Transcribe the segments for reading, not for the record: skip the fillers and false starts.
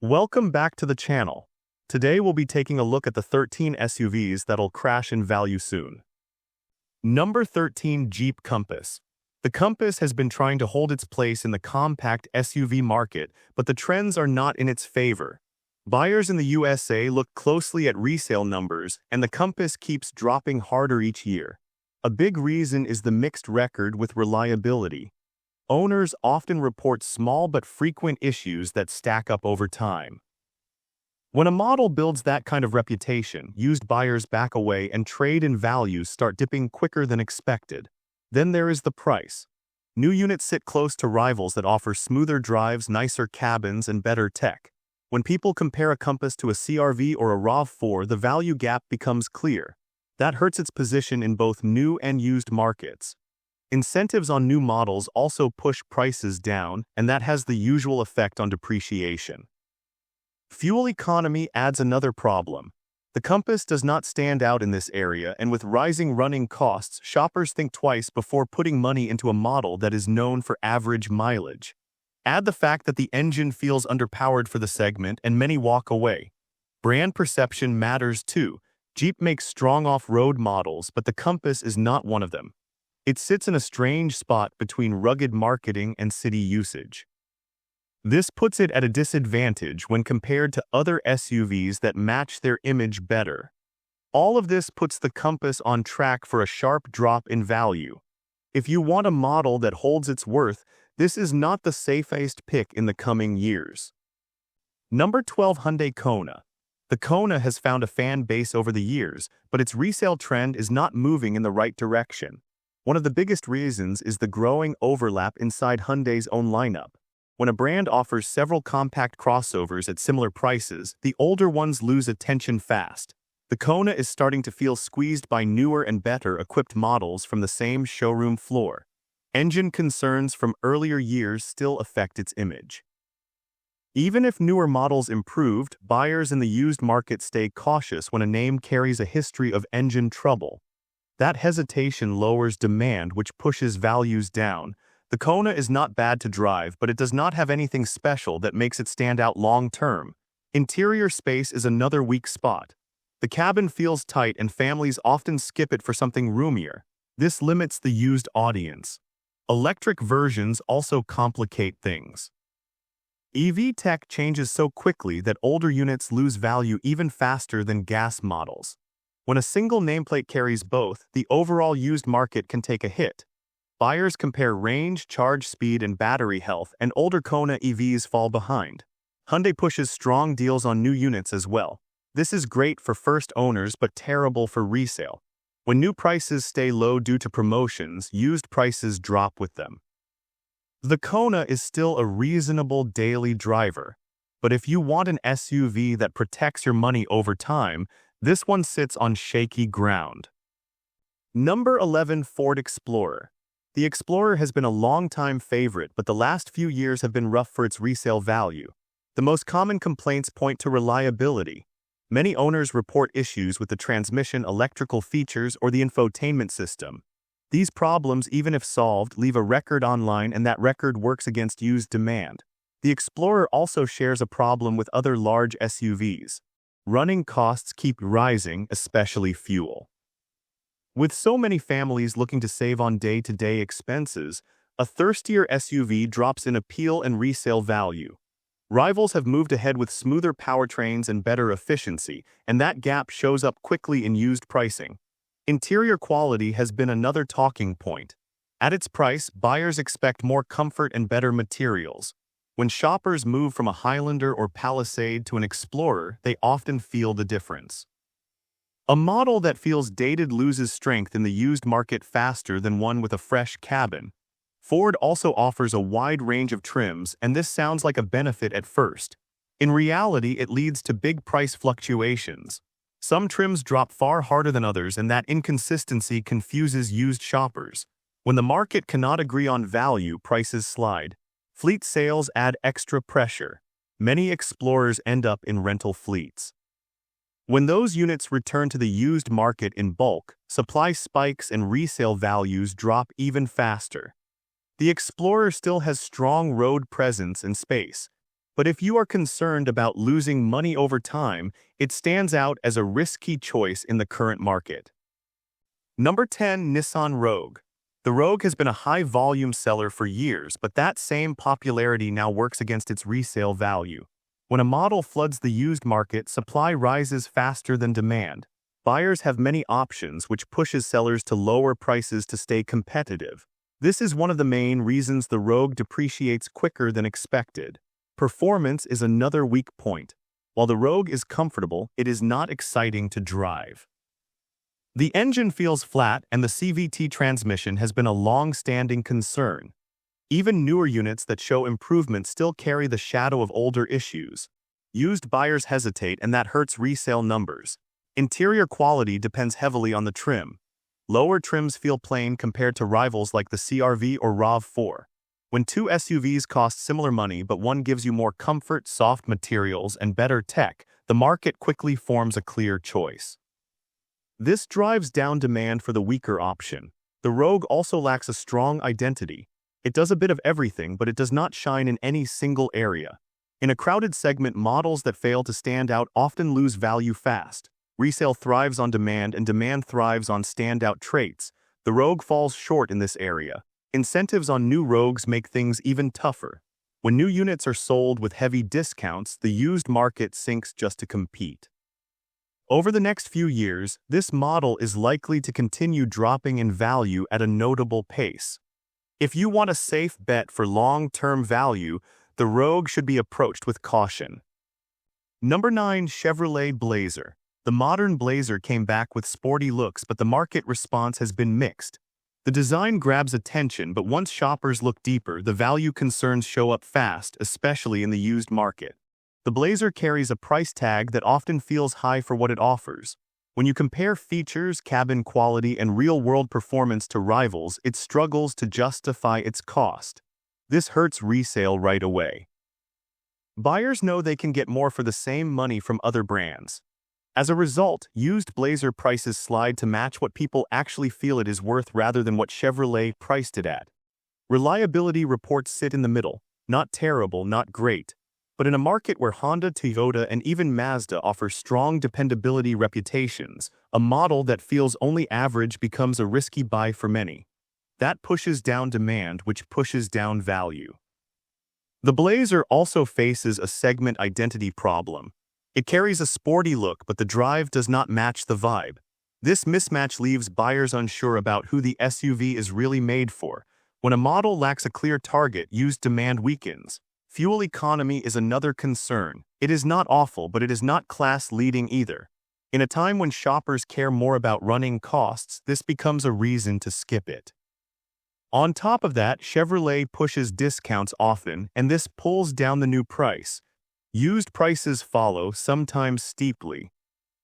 Welcome back to the channel. Today we'll be taking a look at the 13 SUVs that'll crash in value soon. Number 13, Jeep Compass. The Compass has been trying to hold its place in the compact SUV market, but the trends are not in its favor. Buyers in the USA look closely at resale numbers, and the Compass keeps dropping harder each year. A big reason is the mixed record with reliability. Owners often report small but frequent issues that stack up over time. When a model builds that kind of reputation, used buyers back away and trade-in values start dipping quicker than expected. Then there is the price. New units sit close to rivals that offer smoother drives, nicer cabins, and better tech. When people compare a Compass to a CR-V or a RAV4, the value gap becomes clear. That hurts its position in both new and used markets. Incentives on new models also push prices down, and that has the usual effect on depreciation. Fuel economy adds another problem. The Compass does not stand out in this area, and with rising running costs, shoppers think twice before putting money into a model that is known for average mileage. Add the fact that the engine feels underpowered for the segment, and many walk away. Brand perception matters too. Jeep makes strong off-road models, but the Compass is not one of them. It sits in a strange spot between rugged marketing and city usage. This puts it at a disadvantage when compared to other SUVs that match their image better. All of this puts the Compass on track for a sharp drop in value. If you want a model that holds its worth, this is not the safest pick in the coming years. Number 12, Hyundai Kona. The Kona has found a fan base over the years, but its resale trend is not moving in the right direction. One of the biggest reasons is the growing overlap inside Hyundai's own lineup. When a brand offers several compact crossovers at similar prices, the older ones lose attention fast. The Kona is starting to feel squeezed by newer and better-equipped models from the same showroom floor. Engine concerns from earlier years still affect its image. Even if newer models improved, buyers in the used market stay cautious when a name carries a history of engine trouble. That hesitation lowers demand, which pushes values down. The Kona is not bad to drive, but it does not have anything special that makes it stand out long-term. Interior space is another weak spot. The cabin feels tight and families often skip it for something roomier. This limits the used audience. Electric versions also complicate things. EV tech changes so quickly that older units lose value even faster than gas models. When a single nameplate carries both, the overall used market can take a hit. Buyers compare range, charge speed, and battery health, and older Kona EVs fall behind. Hyundai pushes strong deals on new units as well. This is great for first owners but terrible for resale. When new prices stay low due to promotions, used prices drop with them. The Kona is still a reasonable daily driver, but if you want an SUV that protects your money over time, this one sits on shaky ground. Number 11, Ford Explorer. The Explorer has been a long-time favorite, but the last few years have been rough for its resale value. The most common complaints point to reliability. Many owners report issues with the transmission, electrical features, or the infotainment system. These problems, even if solved, leave a record online, and that record works against used demand. The Explorer also shares a problem with other large SUVs. Running costs keep rising, especially fuel. With so many families looking to save on day-to-day expenses, a thirstier SUV drops in appeal and resale value. Rivals have moved ahead with smoother powertrains and better efficiency, and that gap shows up quickly in used pricing. Interior quality has been another talking point. At its price, buyers expect more comfort and better materials. When shoppers move from a Highlander or Palisade to an Explorer, they often feel the difference. A model that feels dated loses strength in the used market faster than one with a fresh cabin. Ford also offers a wide range of trims, and this sounds like a benefit at first. In reality, it leads to big price fluctuations. Some trims drop far harder than others, and that inconsistency confuses used shoppers. When the market cannot agree on value, prices slide. Fleet sales add extra pressure. Many Explorers end up in rental fleets. When those units return to the used market in bulk, supply spikes and resale values drop even faster. The Explorer still has strong road presence and space, But if you are concerned about losing money over time, it stands out as a risky choice in the current market. Number 10. Nissan Rogue. The Rogue has been a high-volume seller for years, but that same popularity now works against its resale value. When a model floods the used market, supply rises faster than demand. Buyers have many options, which pushes sellers to lower prices to stay competitive. This is one of the main reasons the Rogue depreciates quicker than expected. Performance is another weak point. While the Rogue is comfortable, it is not exciting to drive. The engine feels flat, and the CVT transmission has been a long-standing concern. Even newer units that show improvement still carry the shadow of older issues. Used buyers hesitate, and that hurts resale numbers. Interior quality depends heavily on the trim. Lower trims feel plain compared to rivals like the CR-V or RAV4. When two SUVs cost similar money but one gives you more comfort, soft materials, and better tech, the market quickly forms a clear choice. This drives down demand for the weaker option. The Rogue also lacks a strong identity. It does a bit of everything, but it does not shine in any single area. In a crowded segment, models that fail to stand out often lose value fast. Resale thrives on demand, and demand thrives on standout traits. The Rogue falls short in this area. Incentives on new Rogues make things even tougher. When new units are sold with heavy discounts, the used market sinks just to compete. Over the next few years, this model is likely to continue dropping in value at a notable pace. If you want a safe bet for long-term value, the Rogue should be approached with caution. Number 9. Chevrolet Blazer. The modern Blazer came back with sporty looks, but the market response has been mixed. The design grabs attention, but once shoppers look deeper, the value concerns show up fast, especially in the used market. The Blazer carries a price tag that often feels high for what it offers. When you compare features, cabin quality, and real-world performance to rivals, it struggles to justify its cost. This hurts resale right away. Buyers know they can get more for the same money from other brands. As a result, used Blazer prices slide to match what people actually feel it is worth rather than what Chevrolet priced it at. Reliability reports sit in the middle, not terrible, not great. But in a market where Honda, Toyota, and even Mazda offer strong dependability reputations, a model that feels only average becomes a risky buy for many. That pushes down demand, which pushes down value. The Blazer also faces a segment identity problem. It carries a sporty look, but the drive does not match the vibe. This mismatch leaves buyers unsure about who the SUV is really made for. When a model lacks a clear target, used demand weakens. Fuel economy is another concern. It is not awful, but it is not class-leading either. In a time when shoppers care more about running costs, this becomes a reason to skip it. On top of that, Chevrolet pushes discounts often, and this pulls down the new price. Used prices follow, sometimes steeply.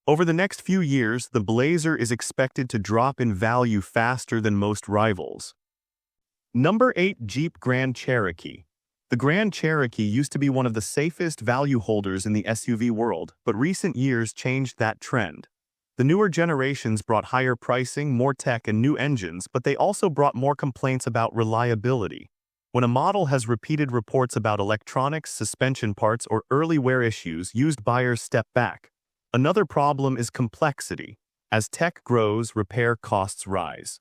Over the next few years, the Blazer is expected to drop in value faster than most rivals. Number 8. Jeep Grand Cherokee. The Grand Cherokee used to be one of the safest value holders in the SUV world, but recent years changed that trend. The newer generations brought higher pricing, more tech, and new engines, but they also brought more complaints about reliability. When a model has repeated reports about electronics, suspension parts, or early wear issues, used buyers step back. Another problem is complexity. As tech grows, repair costs rise.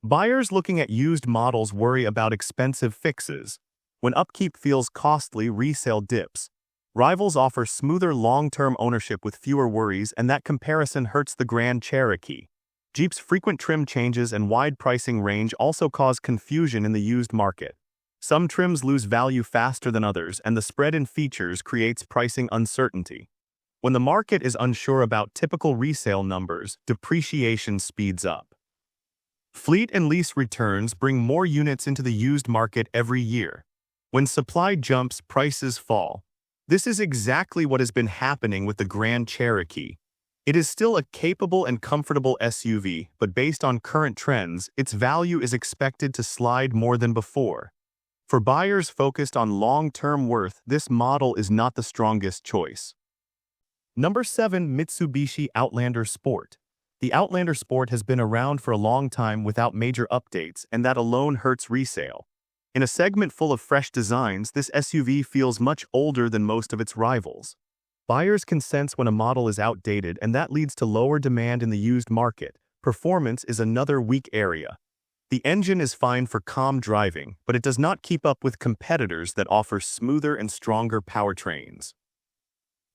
Buyers looking at used models worry about expensive fixes. When upkeep feels costly, resale dips. Rivals offer smoother long-term ownership with fewer worries, and that comparison hurts the Grand Cherokee. Jeep's frequent trim changes and wide pricing range also cause confusion in the used market. Some trims lose value faster than others, and the spread in features creates pricing uncertainty. When the market is unsure about typical resale numbers, depreciation speeds up. Fleet and lease returns bring more units into the used market every year. When supply jumps, prices fall. This is exactly what has been happening with the Grand Cherokee. It is still a capable and comfortable SUV, but based on current trends, its value is expected to slide more than before. For buyers focused on long-term worth, this model is not the strongest choice. Number 7. Mitsubishi Outlander Sport. The Outlander Sport has been around for a long time without major updates, and that alone hurts resale. In a segment full of fresh designs, this SUV feels much older than most of its rivals. Buyers can sense when a model is outdated, and that leads to lower demand in the used market. Performance is another weak area. The engine is fine for calm driving, but it does not keep up with competitors that offer smoother and stronger powertrains.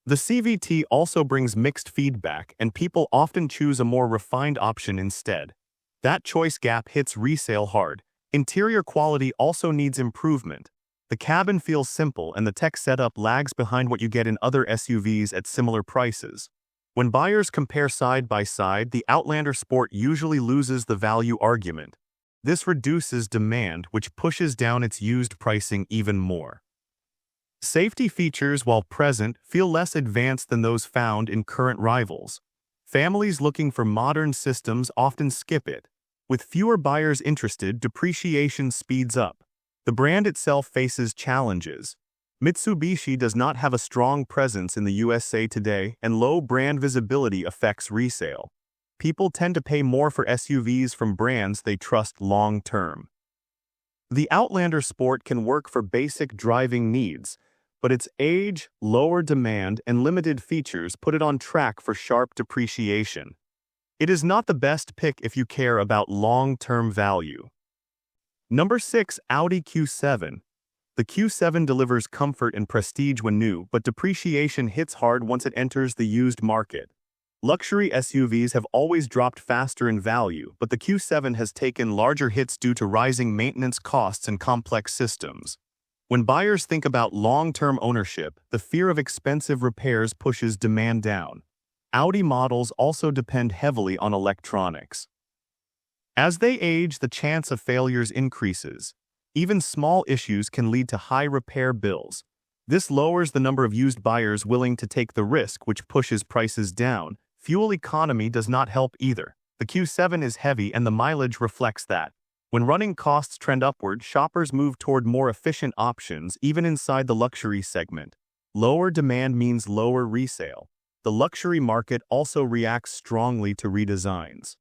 The CVT also brings mixed feedback, and people often choose a more refined option instead. That choice gap hits resale hard. Interior quality also needs improvement. The cabin feels simple, and the tech setup lags behind what you get in other SUVs at similar prices. When buyers compare side by side, the Outlander Sport usually loses the value argument. This reduces demand, which pushes down its used pricing even more. Safety features, while present, feel less advanced than those found in current rivals. Families looking for modern systems often skip it. With fewer buyers interested, depreciation speeds up. The brand itself faces challenges. Mitsubishi does not have a strong presence in the USA today, and low brand visibility affects resale. People tend to pay more for SUVs from brands they trust long-term. The Outlander Sport can work for basic driving needs, but its age, lower demand, and limited features put it on track for sharp depreciation. It is not the best pick if you care about long-term value. Number 6. Audi Q7. The Q7 delivers comfort and prestige when new, but depreciation hits hard once it enters the used market. Luxury SUVs have always dropped faster in value, but the Q7 has taken larger hits due to rising maintenance costs and complex systems. When buyers think about long-term ownership, the fear of expensive repairs pushes demand down. Audi models also depend heavily on electronics. As they age, the chance of failures increases. Even small issues can lead to high repair bills. This lowers the number of used buyers willing to take the risk, which pushes prices down. Fuel economy does not help either. The Q7 is heavy, and the mileage reflects that. When running costs trend upward, shoppers move toward more efficient options, even inside the luxury segment. Lower demand means lower resale. The luxury market also reacts strongly to redesigns.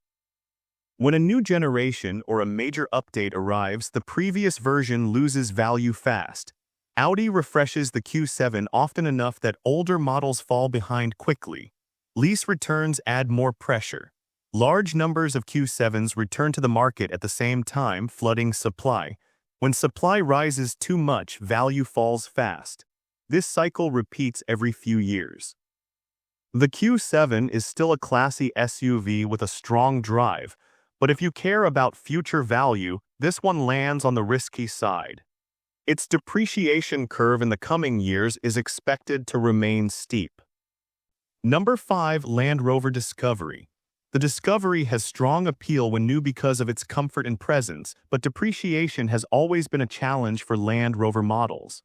When a new generation or a major update arrives, the previous version loses value fast. Audi refreshes the Q7 often enough that older models fall behind quickly. Lease returns add more pressure. Large numbers of Q7s return to the market at the same time, flooding supply. When supply rises too much, value falls fast. This cycle repeats every few years. The Q7 is still a classy SUV with a strong drive, but if you care about future value, this one lands on the risky side. Its depreciation curve in the coming years is expected to remain steep. Number 5. Land Rover Discovery. The Discovery has strong appeal when new because of its comfort and presence, but depreciation has always been a challenge for Land Rover models.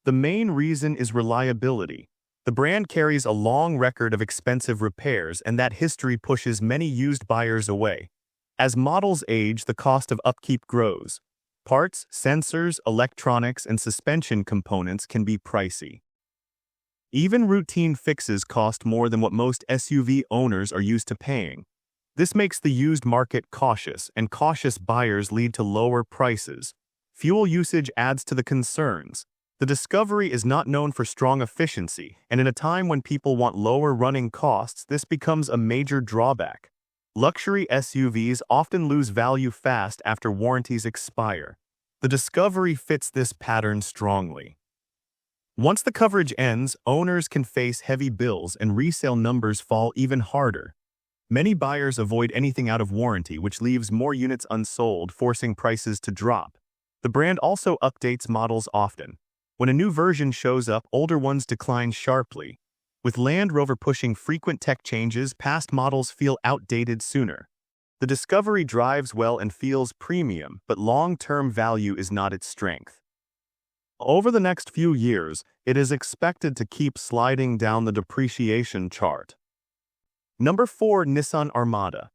The main reason is reliability. The brand carries a long record of expensive repairs, and that history pushes many used buyers away. As models age, the cost of upkeep grows. Parts, sensors, electronics, and suspension components can be pricey. Even routine fixes cost more than what most SUV owners are used to paying. This makes the used market cautious, and cautious buyers lead to lower prices. Fuel usage adds to the concerns. The Discovery is not known for strong efficiency, and in a time when people want lower running costs, this becomes a major drawback. Luxury SUVs often lose value fast after warranties expire. The Discovery fits this pattern strongly. Once the coverage ends, owners can face heavy bills, and resale numbers fall even harder. Many buyers avoid anything out of warranty, which leaves more units unsold, forcing prices to drop. The brand also updates models often. When a new version shows up, older ones decline sharply. With Land Rover pushing frequent tech changes, past models feel outdated sooner. The Discovery drives well and feels premium, but long-term value is not its strength. Over the next few years, it is expected to keep sliding down the depreciation chart. Number 4. Nissan Armada.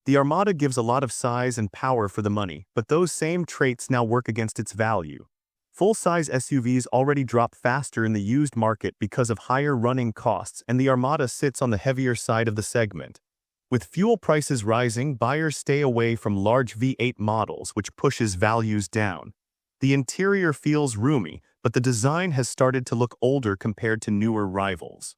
The Armada gives a lot of size and power for the money, but those same traits now work against its value. Full-size SUVs already drop faster in the used market because of higher running costs, and the Armada sits on the heavier side of the segment. With fuel prices rising, buyers stay away from large V8 models, which pushes values down. The interior feels roomy, but the design has started to look older compared to newer rivals.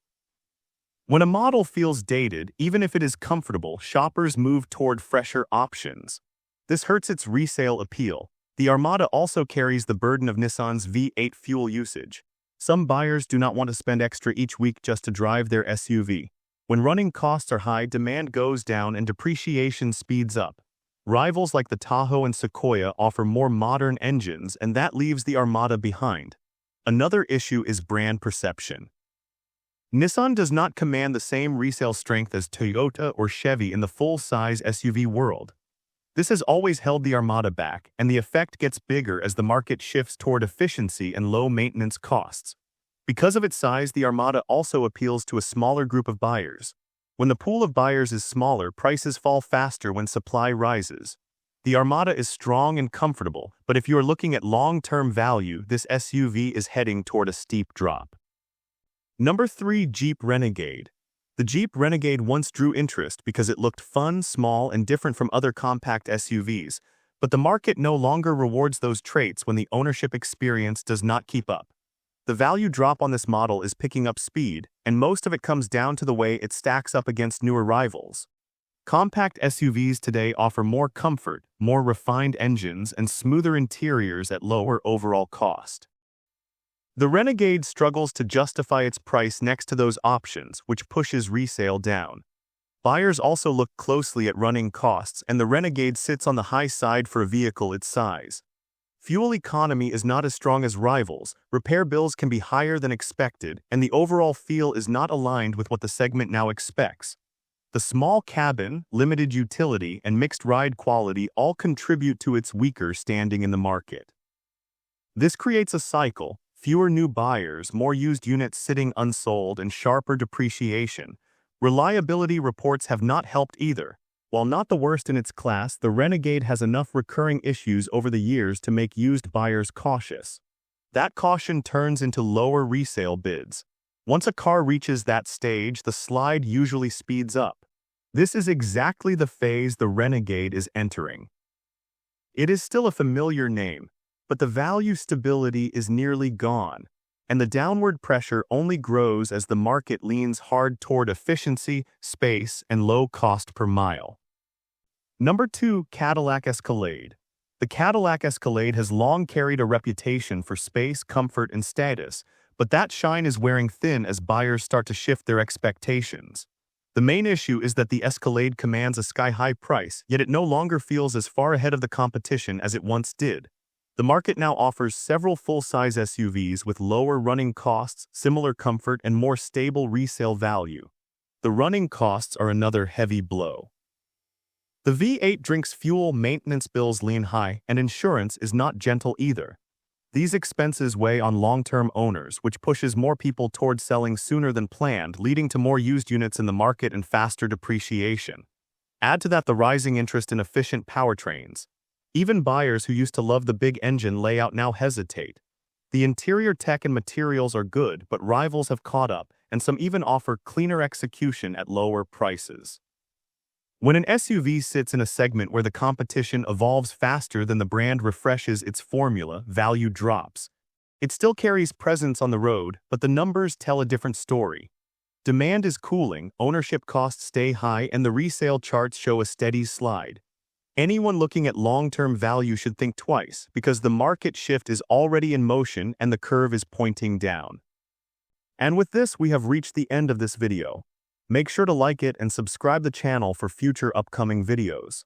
When a model feels dated, even if it is comfortable, shoppers move toward fresher options. This hurts its resale appeal. The Armada also carries the burden of Nissan's V8 fuel usage. Some buyers do not want to spend extra each week just to drive their SUV. When running costs are high, demand goes down and depreciation speeds up. Rivals like the Tahoe and Sequoia offer more modern engines, and that leaves the Armada behind. Another issue is brand perception. Nissan does not command the same resale strength as Toyota or Chevy in the full-size SUV world. This has always held the Armada back, and the effect gets bigger as the market shifts toward efficiency and low maintenance costs. Because of its size, the Armada also appeals to a smaller group of buyers. When the pool of buyers is smaller, prices fall faster when supply rises. The Armada is strong and comfortable, but if you are looking at long-term value, this SUV is heading toward a steep drop. Number 3. Jeep Renegade. The Jeep Renegade once drew interest because it looked fun, small, and different from other compact SUVs, but the market no longer rewards those traits when the ownership experience does not keep up. The value drop on this model is picking up speed, and most of it comes down to the way it stacks up against newer rivals. Compact SUVs today offer more comfort, more refined engines, and smoother interiors at lower overall cost. The Renegade struggles to justify its price next to those options, which pushes resale down. Buyers also look closely at running costs, and the Renegade sits on the high side for a vehicle its size. Fuel economy is not as strong as rivals, repair bills can be higher than expected, and the overall feel is not aligned with what the segment now expects. The small cabin, limited utility, and mixed ride quality all contribute to its weaker standing in the market. This creates a cycle: fewer new buyers, more used units sitting unsold, and sharper depreciation. Reliability reports have not helped either. While not the worst in its class, the Renegade has enough recurring issues over the years to make used buyers cautious. That caution turns into lower resale bids. Once a car reaches that stage, the slide usually speeds up. This is exactly the phase the Renegade is entering. It is still a familiar name, but the value stability is nearly gone, and the downward pressure only grows as the market leans hard toward efficiency, space, and low cost per mile. Number 2. Cadillac Escalade. The Cadillac Escalade has long carried a reputation for space, comfort, and status, but that shine is wearing thin as buyers start to shift their expectations. The main issue is that the Escalade commands a sky-high price, yet it no longer feels as far ahead of the competition as it once did. The market now offers several full-size SUVs with lower running costs, similar comfort, and more stable resale value. The running costs are another heavy blow. The V8 drinks fuel, maintenance bills lean high, and insurance is not gentle either. These expenses weigh on long-term owners, which pushes more people toward selling sooner than planned, leading to more used units in the market and faster depreciation. Add to that the rising interest in efficient powertrains. Even buyers who used to love the big engine layout now hesitate. The interior tech and materials are good, but rivals have caught up, and some even offer cleaner execution at lower prices. When an SUV sits in a segment where the competition evolves faster than the brand refreshes its formula, value drops. It still carries presence on the road, but the numbers tell a different story. Demand is cooling, ownership costs stay high, and the resale charts show a steady slide. Anyone looking at long-term value should think twice, because the market shift is already in motion and the curve is pointing down. And with this, we have reached the end of this video. Make sure to like it and subscribe the channel for future upcoming videos.